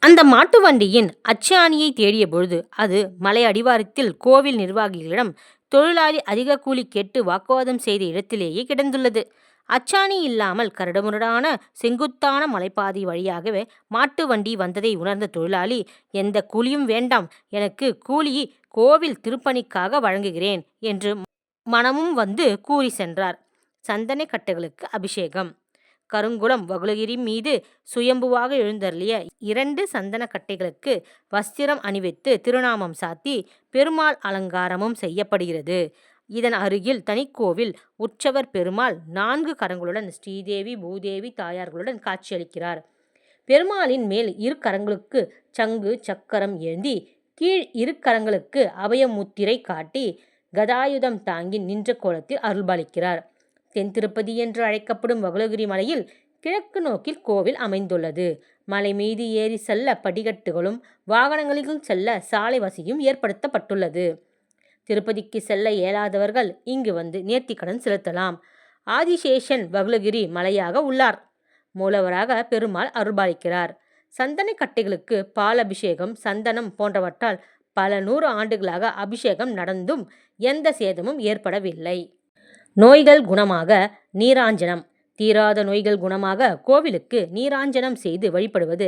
அந்த மாட்டு வண்டியின் அச்சாணியை தேடிய பொழுது அது மலை அடிவாரத்தில் கோவில் நிர்வாகிகளிடம் தொழிலாளி அதிக கூலி கேட்டு வாக்குவாதம் செய்த இடத்திலேயே கிடந்துள்ளது. அச்சாணி இல்லாமல் கரடுமுரடான செங்குத்தான மலைப்பாதை வழியாகவே மாட்டு வண்டி வந்ததை உணர்ந்த தொழிலாளி, எந்த கூலியும் வேண்டாம், எனக்கு கூலி கோவில் திருப்பணிக்காக வழங்குகிறேன் என்று மனமும் வந்து கூறி சென்றார். சந்தன கட்டைகளுக்கு அபிஷேகம். கருங்குளம் வகுளகிரி மீது சுயம்புவாக எழுந்தருளிய 2 சந்தன கட்டைகளுக்கு வஸ்திரம் அணிவித்து திருநாமம் சாத்தி பெருமாள் அலங்காரமும் செய்யப்படுகிறது. இதன் அருகில் தனிக்கோவில் உற்சவர் பெருமாள் 4 கரங்களுடன் ஸ்ரீதேவி பூதேவி தாயார்களுடன் காட்சியளிக்கிறார். பெருமாளின் மேல் 2 கரங்களுக்கு சங்கு சக்கரம் ஏந்தி, கீழ் 2 கரங்களுக்கு அபயமுத்திரை காட்டி கதாயுதம் தாங்கி நின்ற கோலத்தில் அருள்பாலிக்கிறார். தென் திருப்பதி என்று அழைக்கப்படும் வகுளகிரி மலையில் கிழக்கு நோக்கில் கோவில் அமைந்துள்ளது. மலை மீது ஏறி செல்ல படிக்கட்டுகளும் வாகனங்களில் செல்ல சாலை வசதியும் ஏற்படுத்தப்பட்டுள்ளது. திருப்பதிக்கு செல்ல இயலாதவர்கள் இங்கு வந்து நேர்த்திக்கடன் செலுத்தலாம். ஆதிசேஷன் வகுளகிரி மலையாக உள்ளார். மூலவராக பெருமாள் அருள்பாலிக்கிறார். சந்தன கட்டைகளுக்கு பால் அபிஷேகம், சந்தனம் போன்றவற்றால் பல 100 ஆண்டுகளாக அபிஷேகம் நடந்தும் எந்த சேதமும் ஏற்படவில்லை. நோய்கள் குணமாக நீராஞ்சனம். தீராத நோய்கள் குணமாக கோவிலுக்கு நீராஞ்சனம் செய்து வழிபடுவது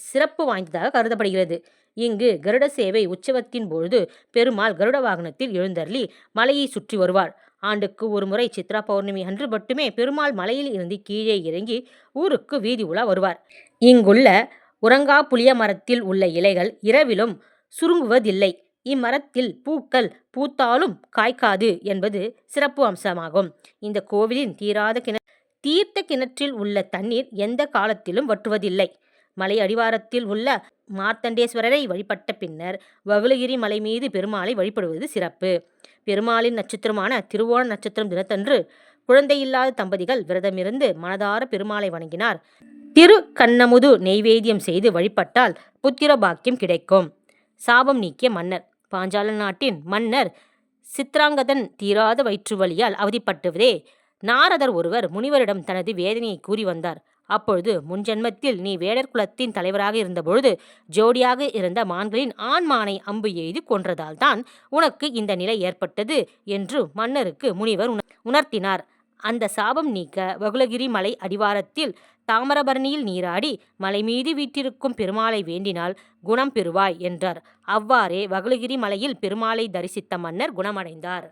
சிறப்பு வாய்ந்ததாக கருதப்படுகிறது. இங்கு கருட சேவை உற்சவத்தின் பொழுது பெருமாள் கருட வாகனத்தில் எழுந்தருளி மலையை சுற்றி வருவார். ஆண்டுக்கு ஒரு முறை சித்ரா பௌர்ணமி அன்று மட்டுமே பெருமாள் மலையில் இருந்து கீழே இறங்கி ஊருக்கு வீதி உலா வருவார். இங்குள்ள உறங்கா புளிய மரத்தில் உள்ள இலைகள் இரவிலும் சுருங்குவதில்லை. இம்மரத்தில் பூக்கள் பூத்தாலும் காய்க்காது என்பது சிறப்பு அம்சமாகும். இந்த கோவிலின் தீர்த்த கிணற்றில் உள்ள தண்ணீர் எந்த காலத்திலும் வற்றுவதில்லை. மலை அடிவாரத்தில் உள்ள மார்த்தண்டேஸ்வரரை வழிபட்ட பின்னர் வகுளகிரி மலை மீது பெருமாளை வழிபடுவது சிறப்பு. பெருமாளின் நட்சத்திரமான திருவோண நட்சத்திரம் தினத்தன்று குழந்தையில்லாத தம்பதிகள் விரதமிருந்து மனதார பெருமாளை வணங்கினார். திரு கண்ணமுது நெய்வேத்தியம் செய்து வழிபட்டால் புத்திர பாக்கியம் கிடைக்கும். சாபம் நீக்கிய மன்னர். பாஞ்சால நாட்டின் மன்னர் சித்ராங்கதன் தீராத வயிற்று வலியால் அவதிப்பட்டதே நாரதர் ஒருவர் முனிவரிடம் தனது வேதனையை கூறி வந்தார். அப்பொழுது, முன்ஜென்மத்தில் நீ வேடர் குலத்தின் தலைவராக இருந்தபொழுது ஜோடியாக இருந்த மான்களின் ஆண் மானை அம்பு எய்து கொன்றதால் தான் உனக்கு இந்த நிலை ஏற்பட்டது என்று மன்னருக்கு முனிவர் உணர்த்தினார். அந்த சாபம் நீக்க வகுளகிரி மலை அடிவாரத்தில் தாமிரபரணியில் நீராடி மலை மீது வீற்றிருக்கும் பெருமாளை வேண்டினால் குணம் பெறுவாய் என்றார். அவ்வாறே வகுளகிரி மலையில் பெருமாளை தரிசித்த மன்னர் குணமடைந்தார்.